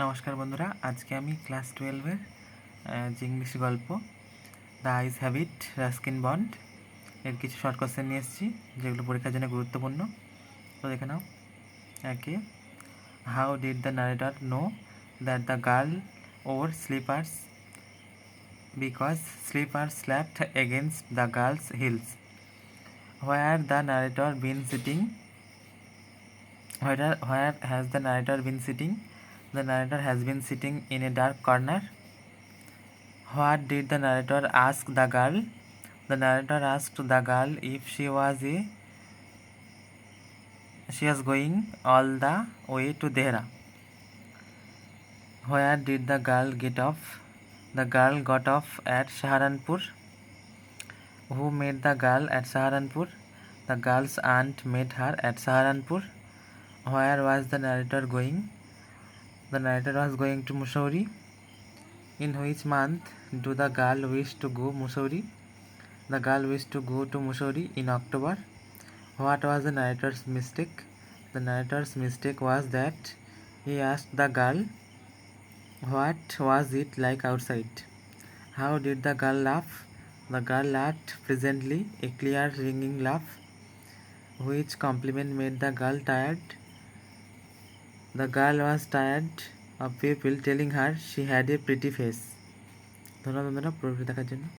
নমস্কার বন্ধুরা, আজকে আমি ক্লাস 12-এর যে ইংলিশ গল্প the eyes have it Ruskin Bond এর কিছু শর্ট কোশ্চেন নিয়ে এসেছি, যেগুলো পরীক্ষার জন্য গুরুত্বপূর্ণ। তো দেখে নাও। একে, how did the narrator know that the girl wore slippers because slipper slapped against the girl's heels? Where the narrator been sitting? Where has the narrator been sitting? The narrator has been sitting in a dark corner. What did the narrator ask the girl? The narrator asked the girl if she was going all the way to Dehra. Where did the girl get off? The girl got off at Saharanpur. Who met the girl at Saharanpur? The girl's aunt met her at Saharanpur. Where was the narrator going? The narrator was going to Mussoorie. In which month do the girl wish to go Mussoorie? The girl wished to go to Mussoorie in October. What was the narrator's mistake? The narrator's mistake was that he asked the girl what was it like outside. How did the girl laugh? The girl laughed pleasantly, a clear ringing laugh. Which compliment made the girl tired? The girl was tired of people telling her she had a pretty face. ধন্যবাদ বন্ধুরা পুরোপুরি দেখার জন্য।